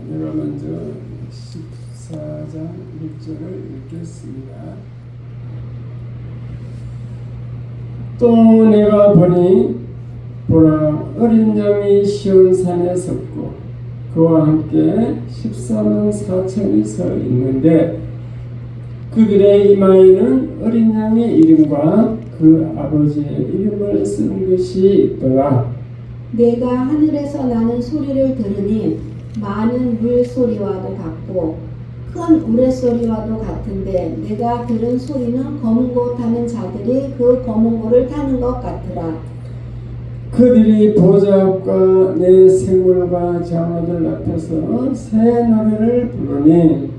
내가 먼저 14장 1절을 읽겠습니다. 또 내가 보니 보라 어린 양이 시온 산에 섰고 그와 함께 14만 4천이 서 있는데 그들의 이마에는 어린 양의 이름과 그 아버지의 이름을 쓴 것이 있더라. 내가 하늘에서 나는 소리를 들으니 많은 물소리와도 같고 큰 우레소리와도 같은데 내가 들은 소리는 검은 고 타는 자들이 그 검은 고를 타는 것 같더라. 그들이 보좌 앞과 내 생물과 장어들 앞에서 새 노래를 부르니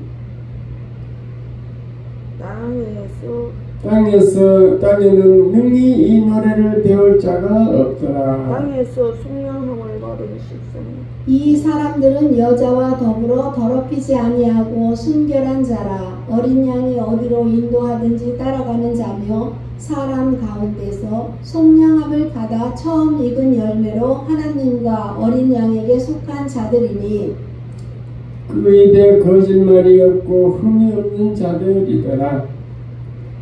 땅에는 능히 이 노래를 배울 자가 없더라. 땅에서 숙련함을 받은 십성. 이 사람들은 여자와 더불어 더럽히지 아니하고 순결한 자라. 어린 양이 어디로 인도하든지 따라가는 자며 사람 가운데서 속량함을 받아 처음 익은 열매로 하나님과 어린 양에게 속한 자들이니 그 입에 거짓말이 없고 흠이 없는 자들이더라.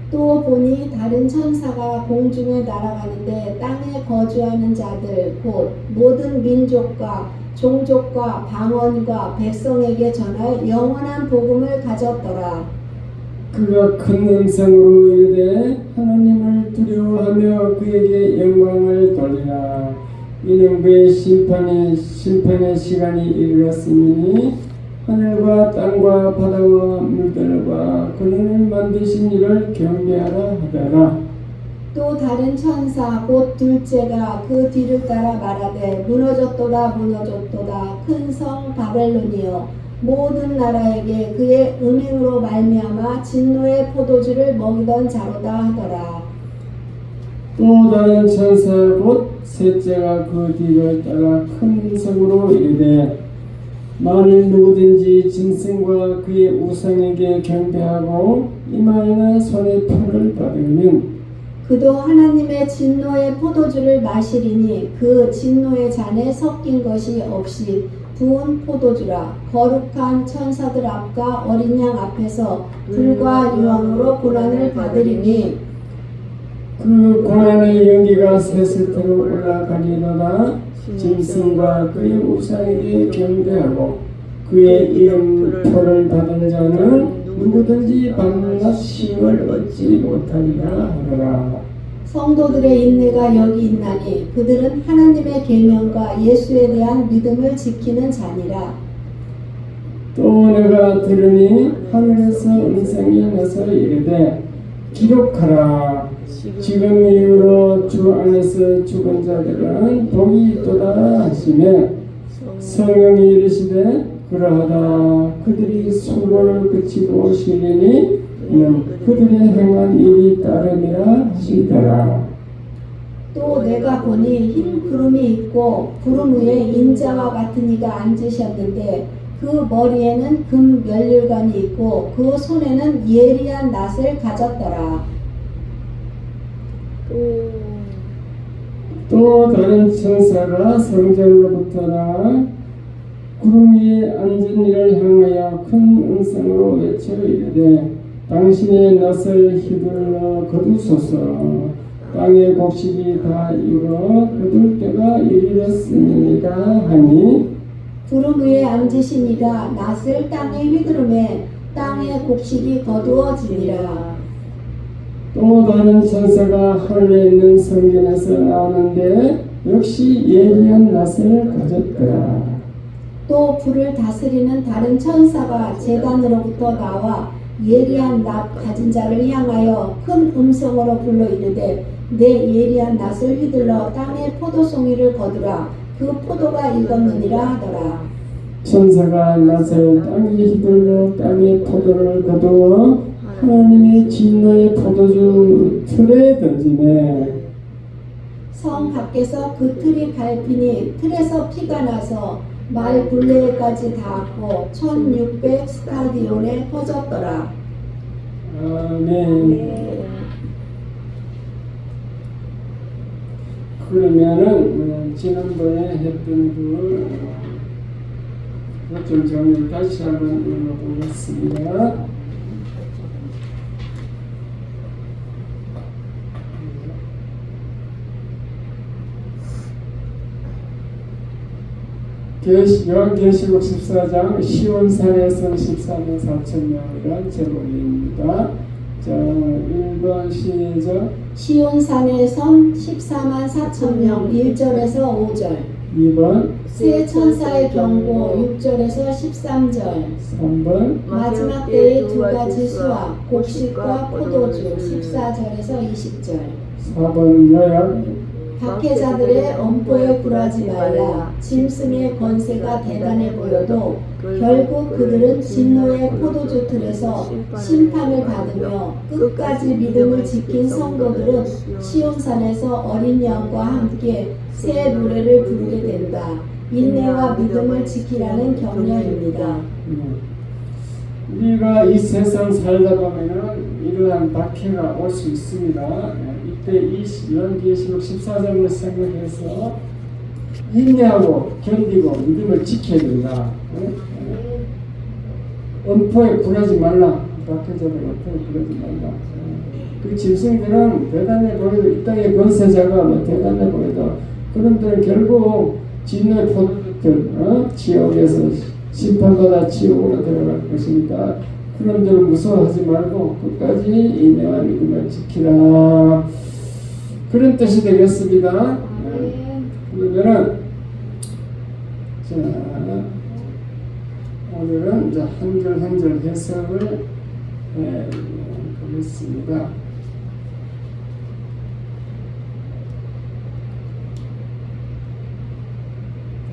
또 보니 다른 천사가 공중에 날아가는데 땅에 거주하는 자들 곧 모든 민족과 종족과 방언과 백성에게 전할 영원한 복음을 가졌더라. 그가 큰 음성으로 이르되 하나님을 두려워하며 그에게 영광을 돌리라. 이는 그의 심판의 시간이 이르렀으니 하늘과 땅과 바다와 물들과 그는 만드신 이를 경배하라 하더라. 또 다른 천사 곧 둘째가 그 뒤를 따라 말하되 무너졌도다 무너졌도다 큰 성 바벨론이여 모든 나라에게 그의 음행으로 말미암아 진노의 포도주를 먹이던 자로다 하더라. 또 다른 천사 곧 셋째가 그 뒤를 따라 큰 성으로 이르되 만일 누구든지 짐승과 그의 우상에게 경배하고 이마에나 손에 표를 받으면 그도 하나님의 진노의 포도주를 마시리니 그 진노의 잔에 섞인 것이 없이 부은 포도주라. 거룩한 천사들 앞과 어린 양 앞에서 불과 유황으로 고난을 받으리니 그 고난의 연기가 세세토록 올라가리로다. 짐승과 그의 우상에게 경배하고 그의 이름표를 받은 자는 누구든지 밤낮 쉼을 얻지 못하리라 하더라. 성도들의 인내가 여기 있나니 그들은 하나님의 계명과 예수에 대한 믿음을 지키는 자니라. 또 내가 들으니 하늘에서 음성이 나서 이르되 기록하라. 지금 이후로 주 안에서 죽은 자들은 복이 있도다 하시며 성령이 이르시되 그러하다. 그들이 수고를 그치고 쉬리니 이는 그들의 행한 일이 따름이라 하시더라. 또 내가 보니 흰 구름이 있고 구름 위에 인자와 같은 이가 앉으셨는데 그 머리에는 금 면류관이 있고 그 손에는 예리한 낫을 가졌더라. 또 다른 천사가 성전으로부터 나와 구름 위에 앉은 이를 향하여 큰 음성으로 외쳐 이르되 당신의 낫을 휘둘러 거두소서. 땅의 곡식이 다 익어 거둘 때가 이르렀으니이다 하니 구름 위에 앉으신 이가 낫을 땅에 휘두르매 땅의 곡식이 거두어지니라. 또 다른 천사가 하늘에 있는 성전에서 나오는데 역시 예리한 낫을 가졌더라. 또 불을 다스리는 다른 천사가 제단으로부터 나와 예리한 낫 가진 자를 향하여 큰 음성으로 불러 이르되 내 예리한 낫을 휘둘러 땅의 포도송이를 거두라. 그 포도가 익었느니라 하더라. 천사가 낫을 땅에 휘둘러 땅의 포도를 거두어 하나님의 진노의 포도주 틀에 던지매 성 밖에서 그 틀이 밟히니 틀에서 피가 나서 말 굴레까지 닿았고 1600 스타디온에 퍼졌더라. 아멘. 그러면은 지난번에 했던 그 요점 정리를 다시 한번 읽어보겠습니다. 요한계시록 14장 시온산에서 14만 4천 명이란 제목입니다. 자, 1번 시작. 시온산에선 14만 4천 명 1절에서 5절. 2번, 새 천사의 경고 6절에서 13절. 3번, 마지막 때의 두 가지 수확 곡식과 포도주 14절에서 20절. 4번 요약. 박해자들의 엄포에 굴하지 말라. 짐승의 권세가 대단해 보여도 결국 그들은 진노의 포도주 틀에서 심판을 받으며 끝까지 믿음을 지킨 성도들은 시온산에서 어린 양과 함께 새 노래를 부르게 된다. 인내와 믿음을 지키라는 격려입니다. 우리가 이 세상 살다 보면은 이러한 박해가 올 수 있습니다. 이때 이 요한계시록 14장을 생각해서 인내하고 견디고 믿음을 지켜야 된다. 엄포에 굴하지 말라. 박해자들 엄포에 굴하지 말라. 그 짐승들은 대단해 보여도 이 땅의 권세자가 뭐 대단해 보여도 그런들은 결국 진노의 포도들 지옥에서 심판받아 지옥으로 들어갈 것이니까 그런들은 무서워하지 말고 끝까지 인내와 믿음을 지키라. 그런 뜻이 되겠습니다. 그러면은 자 오늘은 이제 한 절 한 절 해석을 보겠습니다.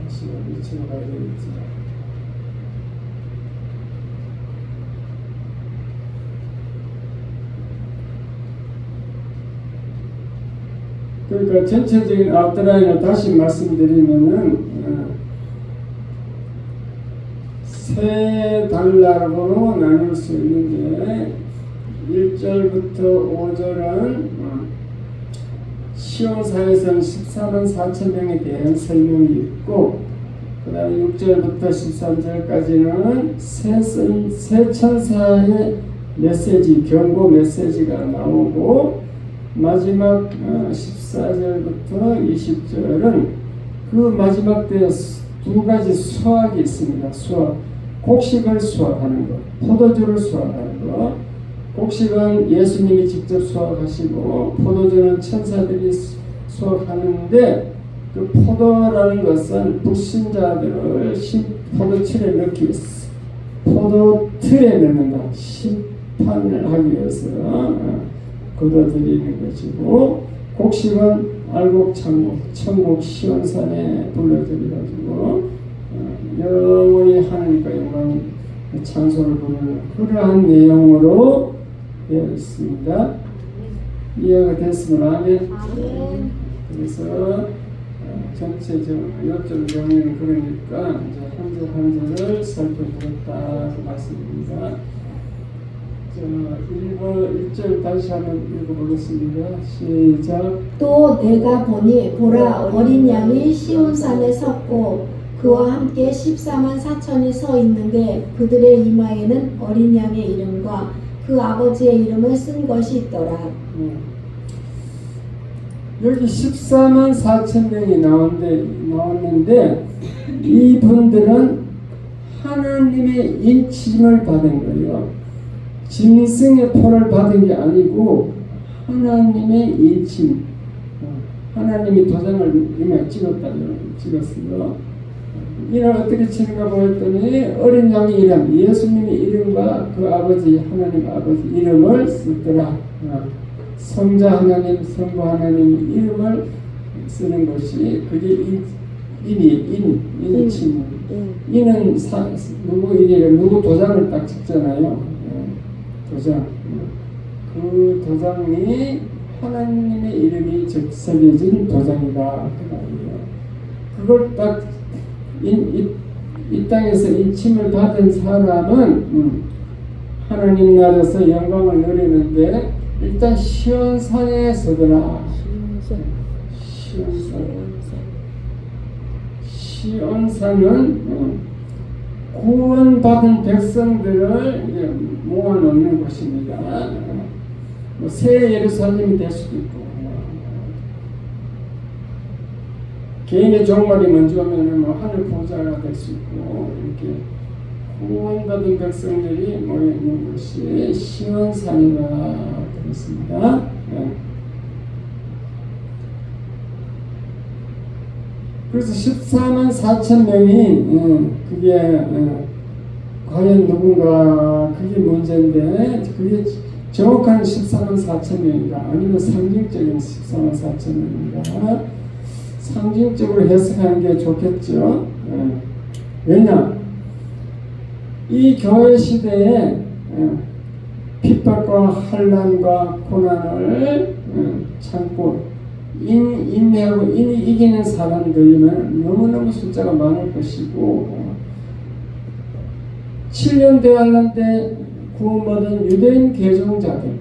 다시 어디 가야 되겠지? 그러니까 전체적인 아웃라인을 다시 말씀드리면은 세 단락으로 나눌 수 있는데 1절부터 5절은 시온산에서는 14만 4천 명에 대한 설명이 있고 그 다음에 6절부터 13절까지는 새 천사의 메시지, 경고 메시지가 나오고 마지막 14절부터 20절은 그 마지막 때 두 가지 수확이 있습니다. 수확, 곡식을 수확하는 것, 포도주를 수확하는 것. 곡식은 예수님이 직접 수확하시고 포도주는 천사들이 수확하는데 그 포도라는 것은 불신자들을 포도틀에 넣기 위해서 포도틀에 넣는다. 심판을 하기 위해서 걷어들이는 것이고 곡식은 알곡창곡 천국 시온산에 불러들여가지고 영원히 하나님과 영광 찬송을 부르는 그러한 내용으로 되어 있습니다. 이해가 됐으면 아멘. 그래서 전체적 요점 정리는 그러니까 이제 한 절 한 절을 살펴보겠다 그 말씀입니다. 1절 다시 한번 읽어보겠습니다. 시작. 또 내가 보니 보라 어린 양이 시온산에 섰고 그와 함께 14만 4천이 서 있는데 그들의 이마에는 어린 양의 이름과 그 아버지의 이름을 쓴 것이 있더라. 여기 14만 4천 명이 나왔는데 이분들은 하나님의 인침을 받은 거예요. 짐승의 표를 받은 게 아니고 하나님의 인침, 하나님이 도장을 이마에 찍었어요. 이를 어떻게 치는가 보였더니 어린 양의 이름, 예수님의 이름과 그 아버지 하나님 아버지 이름을 쓰더라. 성자 하나님, 성부 하나님 이름을 쓰는 것이 그게 인침. 인은 누구 인이래 누구 도장을 딱 찍잖아요. 도장. 그 도장이 하나님의 이름이 새겨진 도장이다. 그걸 딱 이 땅에서 인침을 받은 사람은 하나님 나라에서 영광을 누리는데 일단 시온산에 서더라. 시온산은 구원받은 백성들을 이제 모아놓는 곳입니다. 뭐 새 예루살렘이 될 수도 있고, 개인의 종말이 먼저 오면은 뭐 하늘 보좌가 될 수 있고, 이렇게 구원받은 백성들이 모여 있는 곳이 시온산이라 그랬습니다. 그래서 14만 4천 명이 그게 과연 누군가 그게 문제인데, 그게 정확한 14만 4천 명인가 아니면 상징적인 14만 4천 명인가, 상징적으로 해석하는 게 좋겠죠. 왜냐, 이 교회 시대에 핍박과 환난과 고난을 참고 인내하고 이기는 사람들이면 너무너무 숫자가 많을 것이고, 7년 되었는데 구원받은 유대인 개종자들,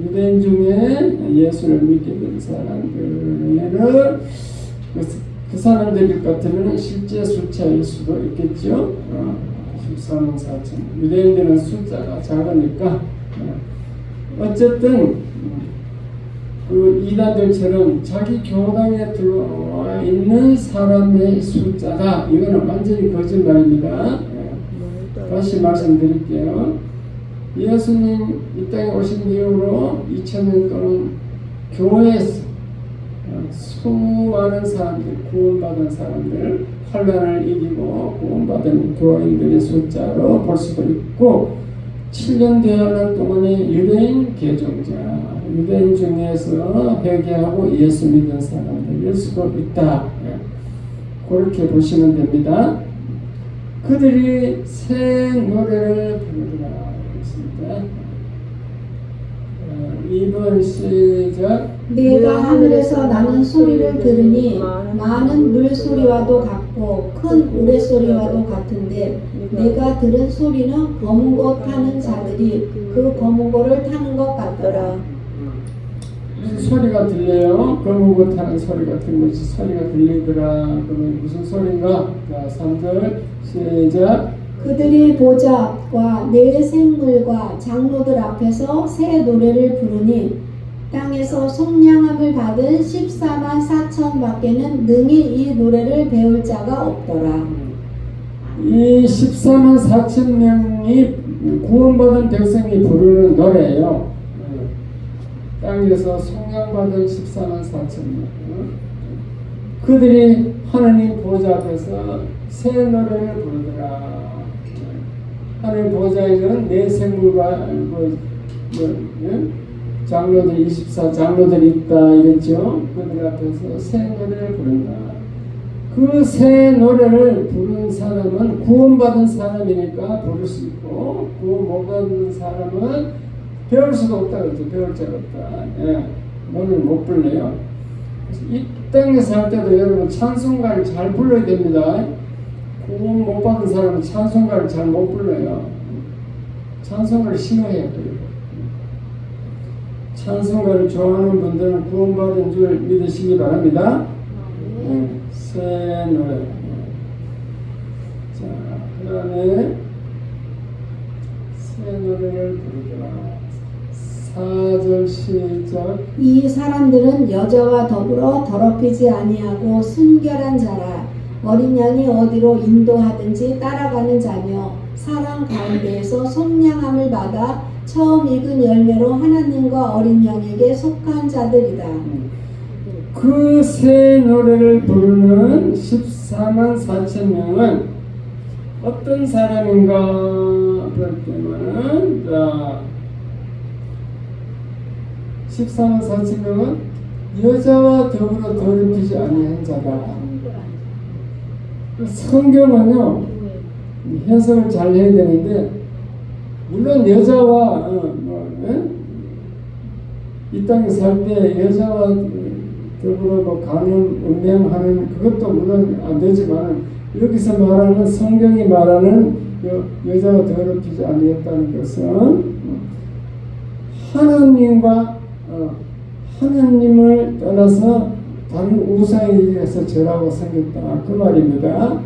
유대인 중에 예수를 믿게 된 사람들을 그 사람들 같으면 실제 숫자일 수도 있겠죠. 14만 4천. 유대인들은 숫자가 작으니까 어쨌든 그 이단들처럼 자기 교당에 들어와 있는 사람의 숫자다, 이거는 완전히 거짓말입니다. 다시 말씀드릴게요. 예수님 이 땅에 오신 이후로 2000년 동안 교회에서 수많은 사람들, 구원받은 사람들, 환난을 이기고 구원받은 교인들의 숫자로 볼 수도 있고, 7년 되어가는 동안의 유대인 개종자, 유대인 중에서 회개하고 예수 믿은 사람들일 수도 있다. 그렇게 보시면 됩니다. 그들이 새 노래를 부르더라. 2번 시작. 내가 하늘에서 나는 소리를 들으니 많은 물소리와도 같고 큰 우레소리와도 같은데, 내가 들은 소리는 검은 고 타는 자들이 그 검은 고를 타는 것 같더라. 무슨 소리가 들려요? 검은 고 타는 소리 같은 것이 소리가 들리더라. 그러면 무슨 소리인가? 자, 3절 시작. 그들이 보좌 앞과 네 생물과 장로들 앞에서 새 노래를 부르니 땅에서 속량함을 받은 14만 4천 밖에는 능히 이 노래를 배울 자가 없더라. 이 14만 4천 명이 구원받은 백성이 부르는 노래예요. 땅에서 속량받은 14만 4천 명. 그들이 하나님 보좌 앞에서 새 노래를 부르더라. 하늘 보좌에는 네 생물과 장로들 24 장로들이 있다 이랬죠. 그들 앞에서 새 노래를 부른다. 그 새 노래를 부른 사람은 구원받은 사람이니까 부를 수 있고, 구원 못 받은 사람은 배울 수가 없다 그랬죠. 배울 자가 없다. 노래를 못 불러요. 이 땅에 살 때도 여러분 찬송가를 잘 불러야 됩니다. 구원 못 받은 사람은 찬송가를 잘 못 불러요. 찬송가를 싫어해요. 찬송가를 좋아하는 분들은 구원받은 줄 믿으시기 바랍니다. 새 노래. 자, 그 다음에 새 노래를 부르더라. 4절 시작. 이 사람들은 여자와 더불어 더럽히지 아니하고 순결한 자라. 어린 양이 어디로 인도하든지 따라가는 자며 사람 가운데에서 속량함을 받아 처음 익은 열매로 하나님과 어린 양에게 속한 자들이다. 그 새 노래를 부르는 14만 4천 명은 어떤 사람인가 볼 때는, 자, 14만 4천 명은 여자와 더불어 더럽히지 아니한 자다. 성경은요, 해석을 잘 해야 되는데, 물론 여자와 이 땅에 살 때 여자와 더불어 뭐 간음, 음행하는 그것도 물론 안 되지만, 여기서 말하는 성경이 말하는 여자와 더럽히지 아니했다는 것은 하나님을 떠나서 다른 우상에 의해서 절하고 생겼다 그 말입니다.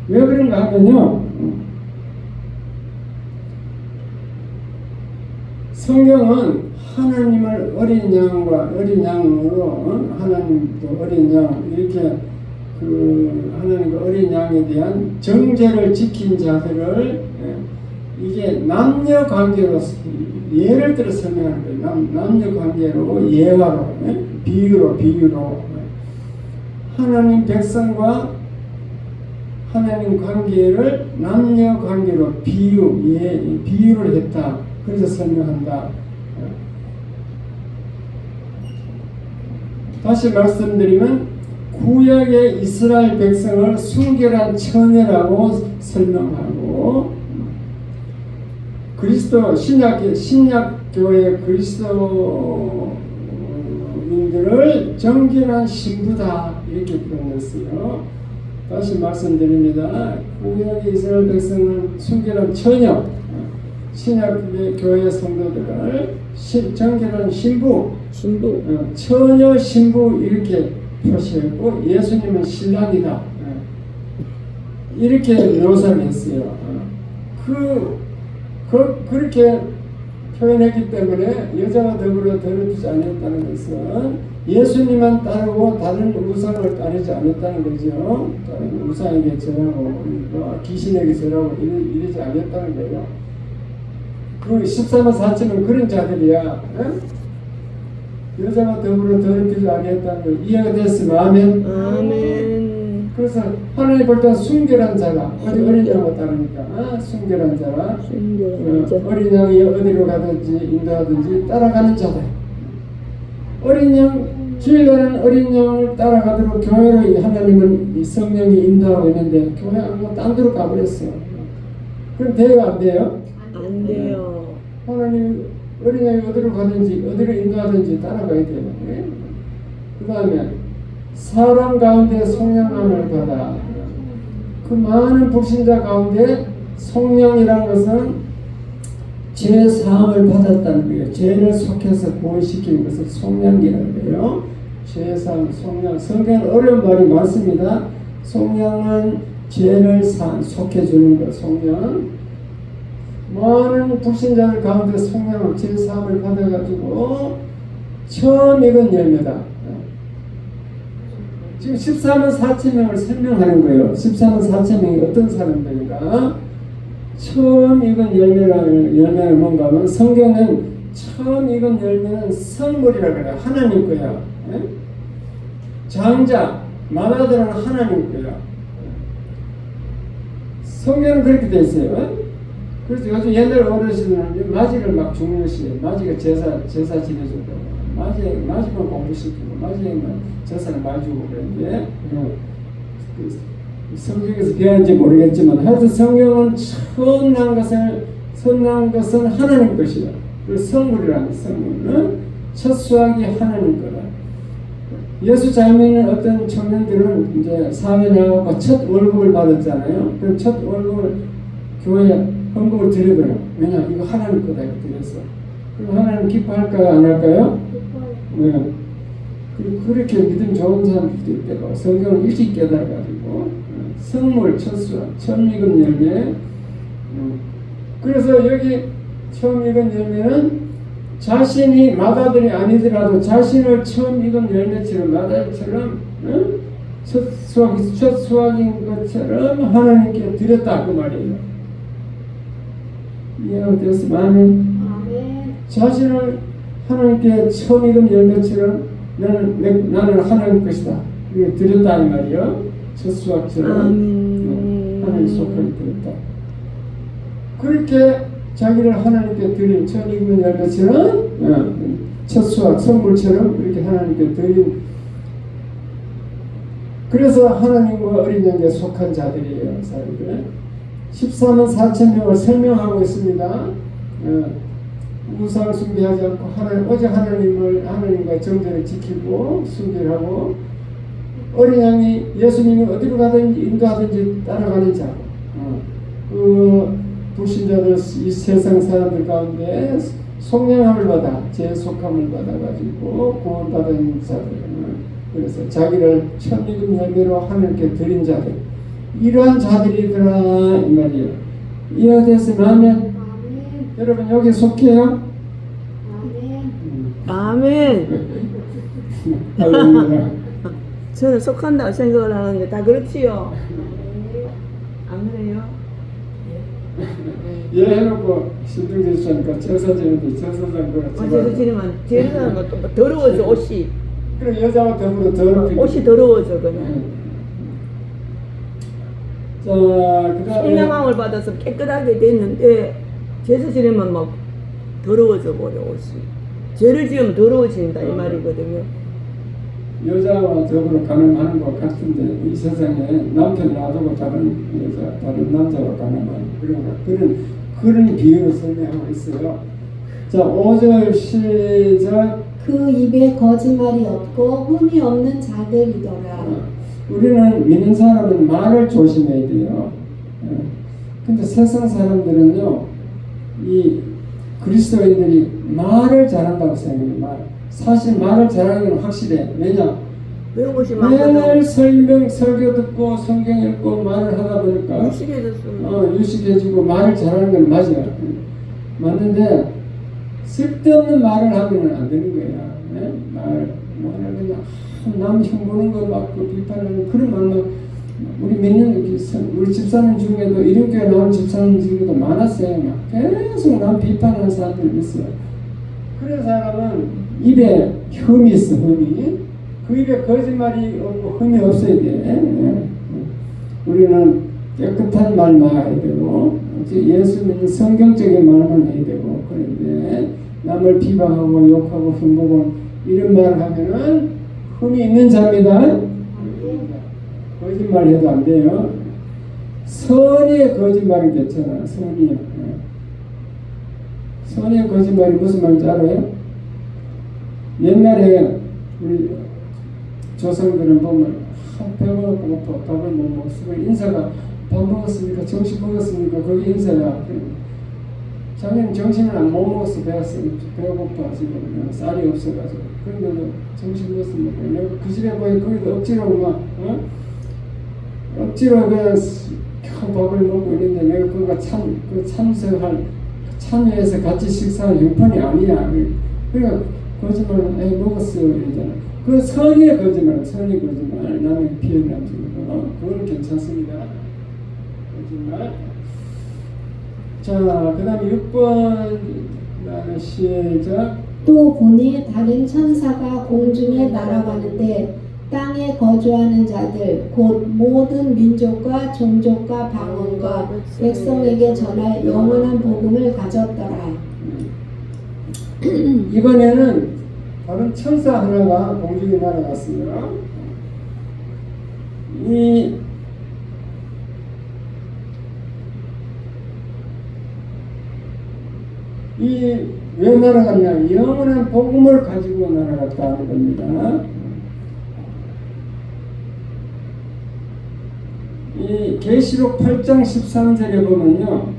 왜 그런가 하면요, 성경은 하나님을 어린 양과 어린 양으로 하나님도 어린 양 이렇게 그 하나님과 어린 양에 대한 정죄를 지킨 자들을 이게 남녀 관계로 예를 들어 설명하는 거예요. 남녀 관계로 예화로 비유로 하나님 백성과 하나님 관계를 남녀 관계로 비유를 했다. 그래서 설명한다. 다시 말씀드리면 구약의 이스라엘 백성을 순결한 처녀라고 설명하고 그리스도 신약교회 그리스도인들을 정결한 신부다 이렇게 표현했어요. 다시 말씀드립니다. 구약의 이스라엘 백성은 순결한 처녀, 신약교회 성도들을 정결한 신부, 처녀 신부 이렇게 표시했고 예수님은 신랑이다 이렇게 묘사를 했어요. 그렇게 표현했기 때문에 여자와 더불어 더럽히지 않았다는 것은 예수님만 따르고 다른 우상을 따르지 않았다는 거죠. 다른 우상에게 절하고 귀신에게 절하고 이러지 않았다는 거예요. 그 14만 4천은 그런 자들이야. 여자와 더불어 더럽히지 않았다는 거 이해가 됐으면 아멘. 그래서 하나님 볼 때 순결한 자가 어린 양과 다르니까 순결한 자라 어린 양이 어디로 가든지 인도하든지 따라가는 자들 어린 양 주일날은 어린 양을 따라가도록 교회로 하나님은 이 성령이 인도하고 있는데 교회 안 딴 데로 가버렸어요. 그럼 돼요 안 돼요? 안 돼요. 하나님 어린 양이 어디로 가든지 어디로 인도하든지 따라가야 돼요. 그 다음에 사람 가운데 성령함을 받아 그 많은 불신자 가운데 성령이라는 것은 죄 사함을 받았다는 거예요. 죄를 속해서 구원시키는 것을 성령이라는 거예요. 죄 사함, 성령. 성경은 어려운 말이 많습니다. 성령은 죄를 속해주는 것, 성령. 많은 불신자들 가운데 성령을 죄 사함을 받아가지고 처음 익은 열매다. 지금 14만 4천 명을 설명하는 거예요. 14만 4천 명이 어떤 사람들인가? 처음 익은 열매는 뭔가 하면 성경은 처음 익은 열매는 성물이라고 그래요. 하나님 거야. 장자, 마다들은 하나님 거야. 성경은 그렇게 돼 있어요. 그래서 요즘 옛날 어르신들은 마지를 막 중요시해요. 마지가 제사 지내준다고. 마지만 공부시키고 마지만 제사를 많이 주고 그랬는데 성경에서 배웠는지 모르겠지만 하여튼 성경은 선난 것은 하나님 것이다. 그리고 성물이라는 성물은 첫 수확이 하나님 거다. 예수 잘 믿는 어떤 청년들은 이제 사회 나가고 첫 월급을 받았잖아요. 그럼 첫 월급을 교회에 헌금을 드리거든요. 왜냐 이거 하나님 거다 이거 드렸어. 그럼 하나님 기뻐할까요 안 할까요? 네. 그렇게 믿음 좋은 사람들도 있대요. 성경을 일찍 깨달아가지고 성물 첫수확 처음 익은 열매. 그래서 여기 처음 익은 열매는 자신이 마다들이 아니더라도 자신을 처음 익은 열매처럼 마다처럼 첫 수확인 것처럼 하나님께 드렸다 그 말이에요. 이해가 되었으면 아멘. 자신을 하나님께 처음 익은 열매처럼 나는 하나님 것이다. 이게 드렸다는 말이요. 첫 수확처럼 하나님 속하게 드렸다. 그렇게 자기를 하나님께 드린 처음 익은 열매처럼 첫 수확 선물처럼 이렇게 하나님께 드린. 그래서 하나님과 어린 양에 속한 자들이에요. 사람들 14만 4천 명을 설명하고 있습니다. 우상 숭배하지 않고 오직 하나님과 정죄를 지키고 숭배하고 어린 양이 예수님이 어디로 가든지 인도하든지 따라가는 자. 그 불신자들 이 세상 사람들 가운데 속량함을 받아 죄 속함을 받아가지고 구원받은 자들. 그래서 자기를 처음 익은 열매로 하나님께 드린 자들. 이러한 자들이더라 이 말이에요. 이해가 됐으면 아멘. 여러분 여기 속해요? 아멘. 할렐루야. 저는 속한다고 생각을 하는데 다 그렇지요. 안 그래요? 얘 해놓고 신중지수하니까 제사지는데 제사장 거라 어제도 지르면 제사는 것도 더러워져 옷이. 그래 여자와 더불어 더럽게 옷이 더러워져 그냥. 자 그다음에 성령함을 받아서 깨끗하게 됐는데 제사 지르면 막 더러워져 버려 옷이. 죄를 지으면 더러워진다 이 말이거든요. 여자와 더불어 가늠하는 것 같은데 이 세상에 남편 놔두고 다른 여자 다른 남자와 가늠하는 그런 비유를 설명하고 있어요. 자 5절 시작. 그 입에 거짓말이 없고 흠이 없는 자들이더라. 우리는 믿는 사람은 말을 조심해야 돼요. 근데 세상 사람들은요, 이 그리스도인들이 말을 잘한다고 생각해요. 사실 말을 잘하는 건 확실해. 왜냐? 배우고시 맨날 많거든. 설교 듣고 성경 읽고 말을 하다 보니까 유식해졌어. 유식해지고 말을 잘하는 건 맞아요. 맞는데 쓸데없는 말을 하면 안 되는 거야. 말을 그냥 남 흉보는 거 막 비판하는 그런 말만 우리 믿는 우리 집사님 중에도 이름교회 나온 집사님 중에도 많았어요. 막 계속 남 비판하는 사람들이 있어요. 그런 사람은 입에 흠이 있어. 흠이 그 입에 거짓말이 없고 흠이 없어야 돼. 우리는 깨끗한 말만 해야 되고 예수 믿는 성경적인 말만 해야 되고 그런데 남을 비방하고 욕하고 흉보고 이런 말을 하면은 흠이 있는 자입니다. 거짓말 해도 안 돼요. 선의의 거짓말은 괜찮아. 선의의 거짓말이 무슨 말인지 알아요? 옛날에 우리 조상들은 보면 배고프고 고파 밥을 못 먹었으면 인사가 밥 먹었습니까? 점심 먹었습니까? 그게 인사야. 자기는 점심을 안 먹었어. 배고파 지금 쌀이 없어가지고. 그런데도 점심 먹었습니까? 내가 그 집에 보니 거기도 억지로 막 억지로 그냥 밥을 먹고 있는데 내가 그거 참석할 참여해서 같이 식사할 형편이 아니야. 그러니까 거짓말은 먹었어요 이러잖아. 그 선의의 거짓말, 선의 거짓말 남의 피해를 안 주는 거 그거는 괜찮습니다. 거짓말. 자, 그 다음에 6번 시작. 또 보니 다른 천사가 공중에 날아가는데 땅에 거주하는 자들 곧 모든 민족과 종족과 방언과 백성에게 전할 영원한 복음을 가졌더라. 이번에는 다른 천사 하나가 공중에 날아갔습니다. 왜 날아갔냐? 영원한 복음을 가지고 날아갔다 하는 겁니다. 이 계시록 8장 13절에 보면요,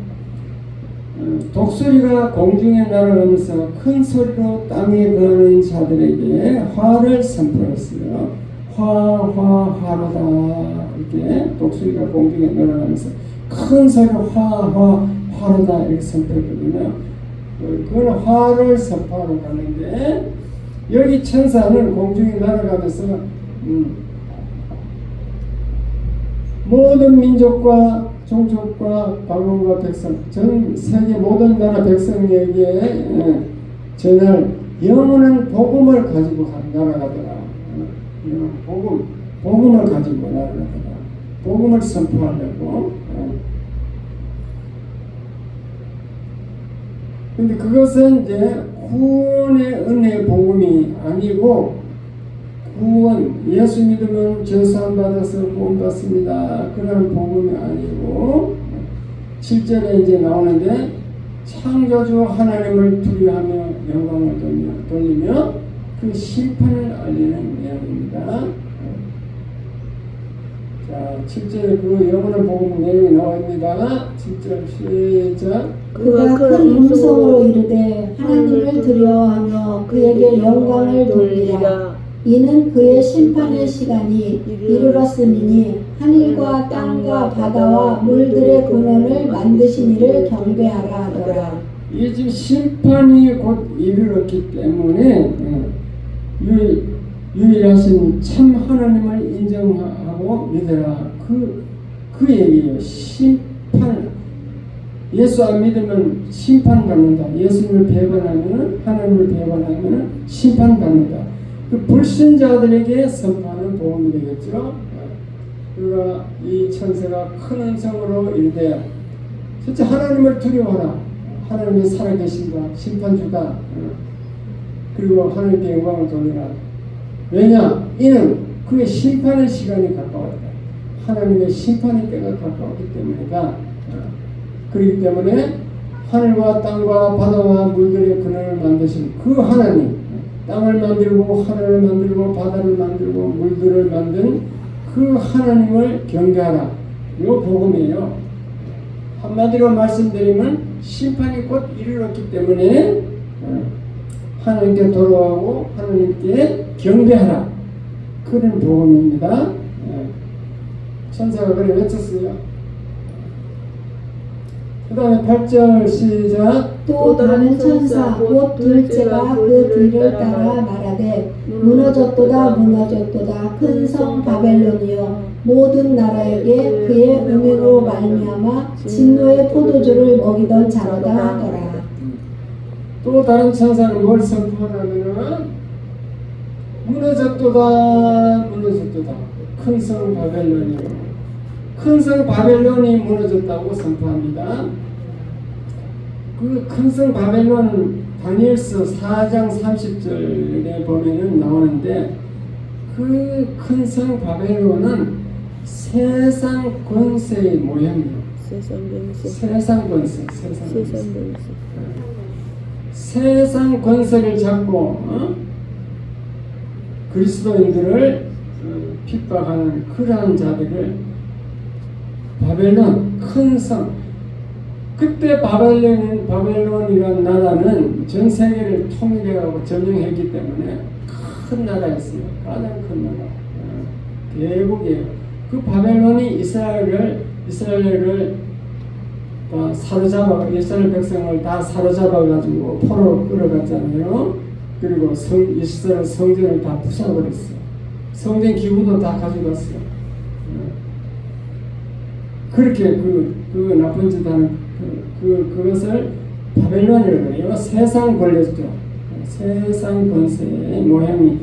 독수리가 공중에 날아가면서 큰 소리로 땅에 거하는 자들에게 화를 선포했어요. 화로다. 이렇게 독수리가 공중에 날아가면서 큰 소리로 화로다 이렇게 선포했거든요. 그건 화를 선포하러 가는데 여기 천사는 공중에 날아가면서 모든 민족과 종족과 방언과 백성 전 세계 모든 나라 백성에게 전할 영원한 복음을 가지고 날아가더라. 복음을 가지고 날아가더라. 복음을 선포하려고. 근데 그것은 이제 구원의 은혜의 복음이 아니고 구원, 예수 믿으면 죄사함 받아서 구원 받습니다. 그런 복음이 아니고 7절에 이제 나오는데 창조주 하나님을 두려워하며 영광을 돌리며 그 심판을 알리는 내용입니다. 자, 7절에 그 영원한 복음 내용이 나옵니다. 7절 시작. 그가 큰 음성으로 이르되 하나님을 두려워하며 그에게 영광을 돌리라. 이는 그의 심판의 시간이 이르렀음이니 하늘과 땅과 바다와 물들의 근원을 만드신 이를 경배하라 하더라. 이 지금 심판이 곧 이르렀기 때문에 유일하신 참 하나님을 인정하고 믿으라. 그 얘기예요. 심판. 예수 안 믿으면 심판받는다. 예수님을 배반하면, 하나님을 배반하면 심판받는다. 그 불신자들에게 선포하는 복음이 되겠죠. 그가 이 천사가 큰 음성으로 이르되 진짜 하나님을 두려워하라. 하나님이 살아계신다. 심판주다. 그리고 하나님께 영광을 돌리라. 왜냐? 이는 그의 심판의 시간이 가까웠다. 하나님의 심판의 때가 가까웠기 때문이다. 그렇기 때문에 하늘과 땅과 바다와 물들의 근원을 만드신 그 하나님, 땅을 만들고 하늘을 만들고 바다를 만들고 물들을 만든 그 하나님을 경배하라. 이거 복음이에요. 한마디로 말씀드리면 심판이 곧 이르렀기 때문에 하나님께 돌아가고 하나님께 경배하라. 그런 복음입니다. 천사가 그래 외쳤어요. 그 다음에 8절 시작. 또 다른 천사 곧 둘째가 그 뒤를 따라 말하되 무너졌도다 무너졌도다 큰 성 바벨론이여 모든 나라에게 그의 음행으로 말미암아 진노의 포도주를 먹이던 자로다 하더라. 또 다른 천사는 뭘 선포하냐면은 무너졌도다 무너졌도다 큰 성 바벨론이요. 큰 성 바벨론이 무너졌다고 선포합니다. 그 큰 성 바벨론 다니엘서 4장 30절에 보면은 나오는데 그 큰 성 바벨론은 세상 권세의 모형이에요. 세상 권세. 세상 권세를 잡고 그리스도인들을 핍박하는 그러한 자들을 바벨론 큰 성. 그때 바벨론이라는 나라는 전 세계를 통일해가고 점령했기 때문에 큰 나라였어요. 가장 큰 나라. 대국이에요. 그 바벨론이 이스라엘을 다 사로잡아, 이스라엘 백성을 다 사로잡아가지고 포로로 끌어갔잖아요. 그리고 이스라엘 성전을 다 부숴버렸어요. 성전 기구도 다 가져갔어요. 그렇게 그 나쁜 짓 하는 그것을 바벨론이라고 해요. 세상 권력죠. 세상 권세의 모양이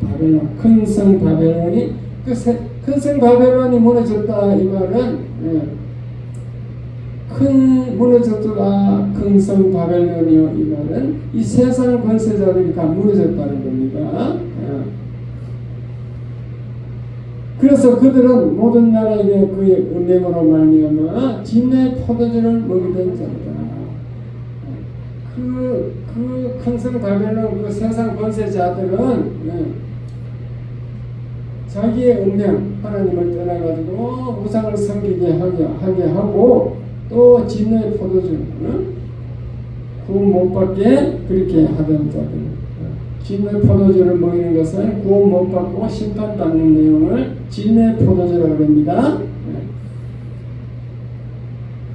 바벨론, 큰 성 바벨론이 큰 성 바벨론이 무너졌다 이 말은 무너졌다 큰 성 바벨론이요 이 말은 이 세상 권세자들이 다 무너졌다는 겁니다. 그래서 그들은 모든 나라에게 그의 은행으로 말미암아 진의 포도주를 먹이던 자다. 그 큰 성 바벨론 그 세상 권세자들은 자기의 운명 하나님을 떠나가지고 우상을 섬기게 하게 하고 또 진의 포도주 구원 못 받게 그렇게 하던 자들. 진의 포도주를 먹이는 것은 구원 못 받고 심판받는 내용을 진의 포도주라고 합니다.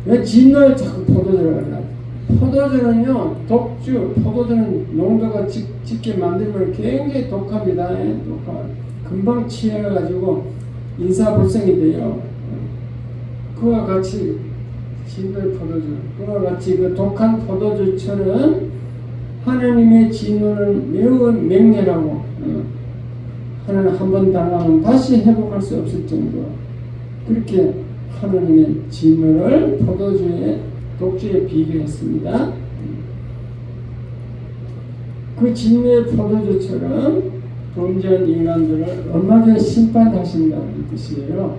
왜 진을 자꾸 포도주라고 하나? 포도주는요, 독주, 포도주는 농도가 짙게 만들면 굉장히 독합니다. 금방 취해가지고 인사불성이 돼요. 그와 같이 진의 포도주, 그와 같이 그 독한 포도주처럼 하나님의 진노는 매우 맹렬하고 하나님 한 번 당하면 다시 회복할 수 없을 정도 그렇게 하나님의 진노를 포도주의 독주에 비교했습니다. 그 진노의 포도주처럼 범죄한 인간들을 엄하게 심판하신다는 뜻이에요.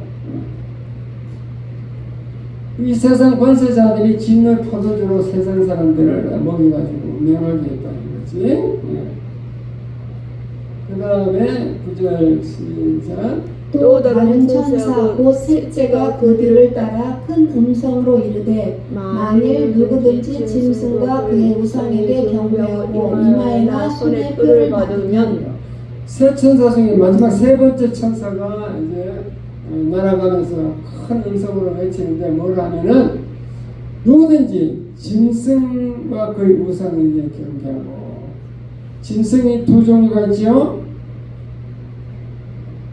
이 세상 권세자들이 진노의 포도주로 세상 사람들을 먹여가지고 명하게 했다는 거지. 그 다음에 9절 시작. 또 다른 천사 곧 셋째가 그 뒤를 따라 큰 음성으로 이르되 만일 누구든지 짐승과 그의 우상에게 경배하고 이마에나 손에 뼈를 받으면 세 천사 중에 마지막 세 번째 천사가 이제 날아가면서 큰 음성으로 외치는데 뭘 하면은 누구든지 짐승과 그의 우상에게 경배하고. 짐승이 두 종류가 있죠.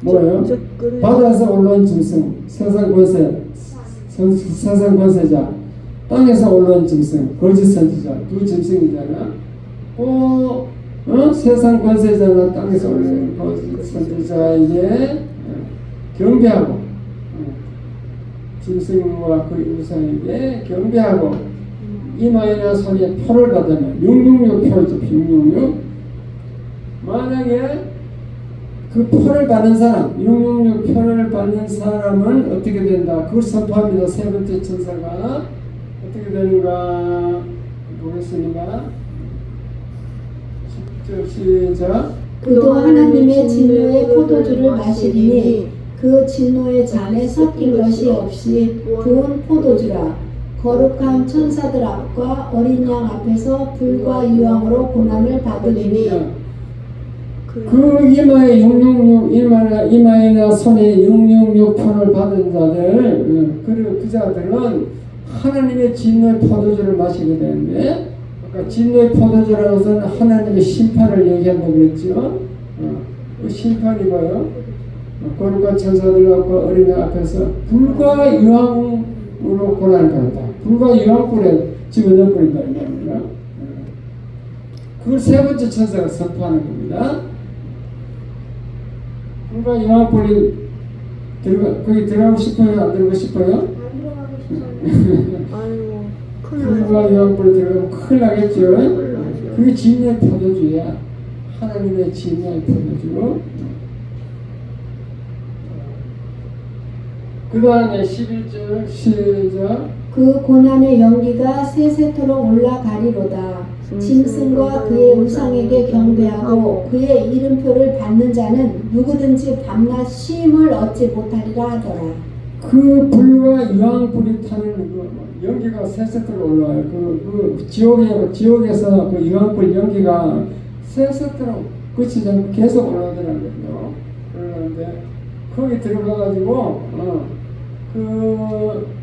뭐예요? 바다에서 올라온 짐승, 세상 권세자, 땅에서 올라온 짐승, 거짓 선지자, 두 짐승이잖아. 세상 권세자나 땅에서 올라온 거짓 선지자에게 경배하고, 짐승과 그 우상에게 경배하고, 이마에나 손에 표를 받으면 666 표이죠. 666. 만약에 그 표를 받는 사람, 666 표를 받는 사람은 어떻게 된다? 그걸 선포합니다. 세 번째 천사가 어떻게 되는가 보겠습니다. 10절 시작. 그도 하나님의 진노의 포도주를 마시리니 그 진노의 잔에 섞인 것이 없이 부은 포도주라. 거룩한 천사들 앞과 어린 양 앞에서 불과 유황으로 고난을 받으리니. 그 이마에 666 이마에나 손에 666 표를 받은 자들, 그 자들은 하나님의 진노의 포도주를 마시게 되는데, 아까 진노의 포도주라고 해서는 하나님의 심판을 얘기한다고 그랬죠. 그 심판이 뭐예요? 거룩한 천사들과 어린 양 앞에서 불과 유황으로 고난을 받았다. 불과 유황불에 집어넣어 버린다 이 말입니다. 그걸 세 번째 천사가 선포하는 겁니다. 불과 유황불이 거기 들어가고 싶어요? 안 들어가고 싶어요? 안 들어가고 싶어요. 아이고, 불과 유황불에 들어가면 큰일 나겠죠. 그게 진노의 포도주야. 하나님의 진노의 포도주. 그 다음에 11절 시작. 그 고난의 연기가 세세토록 올라가리로다. 짐승과 그의 우상에게 경배하고 그의 이름표를 받는 자는 누구든지 밤낮 쉼을 얻지 못하리라 하더라. 그 불과 유황불이 타는 그 연기가 세세토록 올라와요. 그 지옥에서 그 유황불 연기가 세세토록 끝이지 않고 계속 올라오더라는 거죠. 그러는데 거기 들어가가지고 그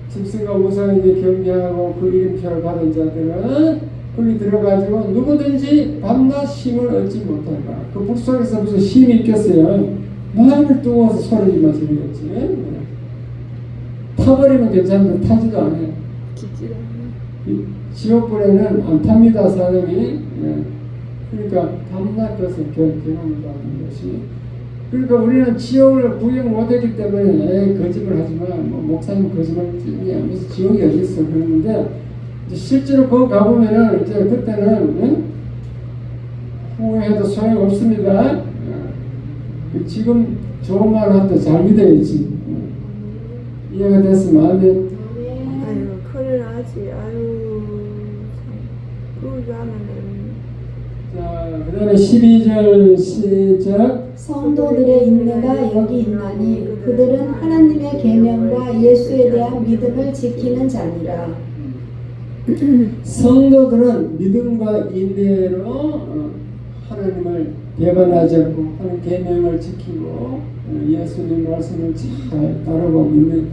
짐승과 우상에게 경배하고 그 이름표를 받은 자들은 거기 들어가지고 누구든지 밤낮 쉼을 얻지 못한다. 그 불 속에서 무슨 쉼이 있겠어요? 마음을 뜨거워서 소리만 지르겠지. 타버리면 괜찮은데 타지도 않아요. 지옥불에는 안 탑니다, 사람이. 그러니까 밤낮 것을 경험을 받는 것이. 그러니까 우리는 지옥을 구경 못했기 때문에 거짓말 하지만 목사님 거짓말이야 무슨 지옥이 어디 있어 그러는데 실제로 거기 가보면은 이제 그때는 후회해도 소용 없습니다. 지금 좋은 말 할 때 잘 믿어야지. 이해가 됐으면 아멘. 아유, 큰일 나지. 아유, 그러지 않으면. 자, 그 다음에 12절 시작. 성도들의 인내가 여기 있나니 그들은 하나님의 계명과 예수에 대한 믿음을 지키는 자니라. 성도들은 믿음과 인내로 하나님을 배반하지 않고 하나님 계명을 지키고 예수님 말씀을 잘 따르고 있는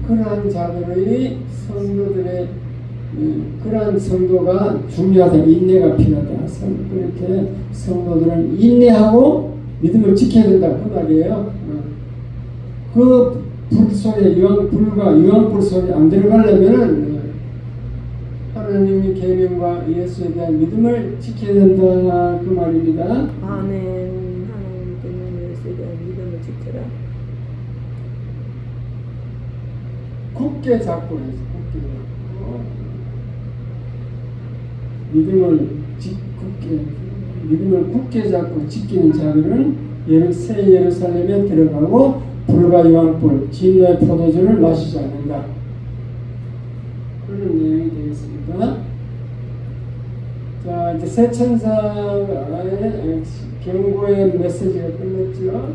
그러한 자들의 성도들의 그러한 성도가 중요하다. 인내가 필요하다. 그렇게 성도들은 인내하고 믿음을 지켜야 된다. 그 말이에요. 그 불 속에 불과 유황불 속에 안 들어가려면은 하나님의 계명과 예수에 대한 믿음을 지켜야 된다. 그 말입니다. 아멘. 하나님 계명 예수에 대한 믿음을 지켜라. 굳게 잡고 해서 굳게 잡고 믿음을 굳게 잡고 지키는 자들은 새 예루살렘에 들어가고 불과 유황불 진노의 포도주를 마시지 않는다. 그런 내용이 되겠습니다. 자, 이제 새 천사의 경고의 메시지가 끝났죠.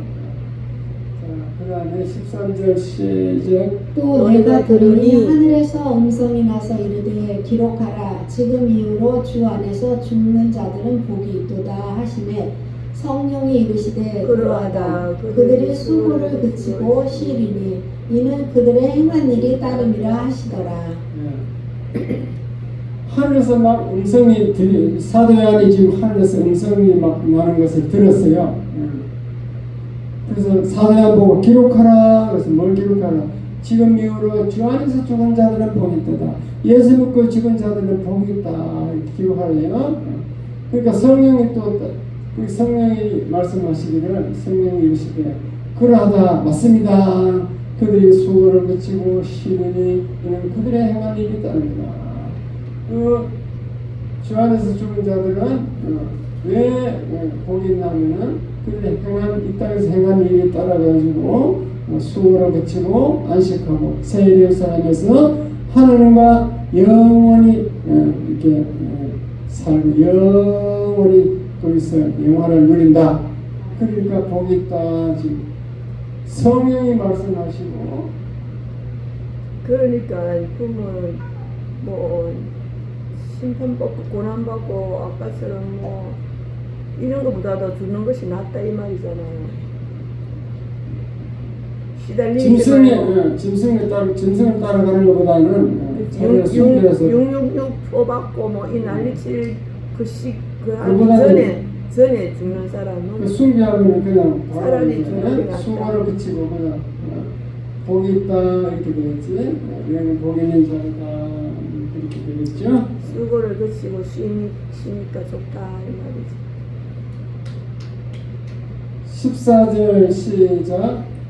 그 다음에 13절 시작. 또 내가 들으니 하늘에서 음성이 나서 이르되 기록하라. 지금 이후로 주 안에서 죽는 자들은 복이 있도다 하시매 성령이 이르시되 그러하다. 그러하다. 그들이 수고를 그치고 쉬리니 이는 그들의 행한 일이 따름이라 하시더라. 예. 하늘에서 막 음성이 사도 요한이 지금 하늘에서 음성이 막 나는 것을 들었어요. 그래서 사도 요한 보고 기록하라. 그래서 뭘 기록하라? 지금 이후로 주 안에서 죽은 자들은 복이 있다. 예수 믿고 죽은 자들은 복이 있다. 이렇게 기록하래요. 그러니까 성령이 또 그 성령이 말씀하시기를 성령이 이르시되 그러하다 맞습니다. 그들이 수고를 그치고 쉬느니 이는 그들의 행한 일이 따릅니다. 그 주 안에서 죽은 자들은 왜 복이 있냐면은 그들의 행한 이 땅에서 행한 일이 따라가지고 수고를 그치고 안식하고 새 예루살렘에서 하나님과 영원히 이렇게 살고 영원히 거기서 영화를 누린다. 그러니까 복이 있다. 지금 성령이 말씀하시고 그러니까 그러면 뭐 심판받고 고난받고 아까처럼 뭐 이런 것보다도 죽는 것이 낫다 이 말이잖아요. 짐승을 따라가는 것보다는 자기가 순교해서 666 받고 뭐 이 난리칠 그 하기 그보다는 전에 죽는 사람은 순교하면 그냥 차라리 죽는 게 낫다. 수고를 그치고 그냥 복이 있다 이렇게 되겠지. 여기는 복 있는 자다 이렇게 되겠죠. 수고를 그치고 쉬니까 좋다 이 말이지. 14절 시작.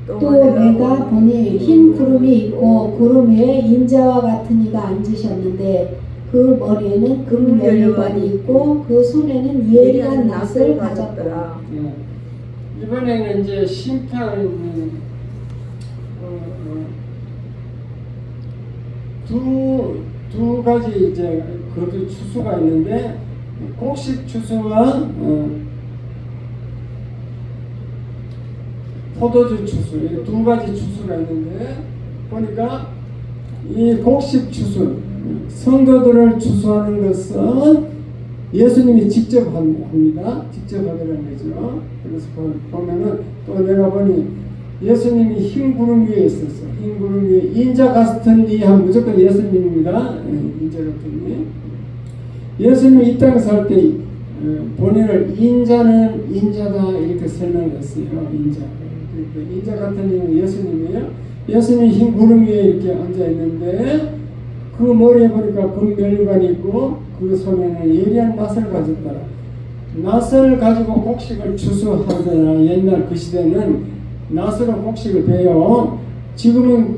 또 내가 보니 흰 구름이 있고 구름 위에 인자와 같은 이가 앉으셨는데 그 머리에는 금면류관이 있고 그 손에는 예리한 낫을 가졌더라. 이번에는 이제 심판 두 가지 이제 그 추수가 있는데 곡식 추수와 포도주 추수 이 두 가지 추수가 있는데 보니까 이 곡식 추수 성도들을 추수하는 것은 예수님이 직접 합니다. 직접 하더라는 거죠. 그래서 보면은 또 내가 보니 예수님이 흰 구름 위에 있었어. 흰 구름 위에 인자 같은 이 하면 무조건 예수님입니다. 인자 같은 이. 예수님이 이 땅에 살 때 본인을 인자는 인자다 이렇게 설명했어요. 인자. 그러니까 인자 같은 이는 예수님이에요. 예수님이 흰 구름 위에 이렇게 앉아 있는데 그 머리에 보니까 금면류관이 있고 그 손에는 예리한 낫을 가졌더라. 낫을 가지고 곡식을 추수하더라. 옛날 그 시대는 낫으로 곡식을 베요. 지금은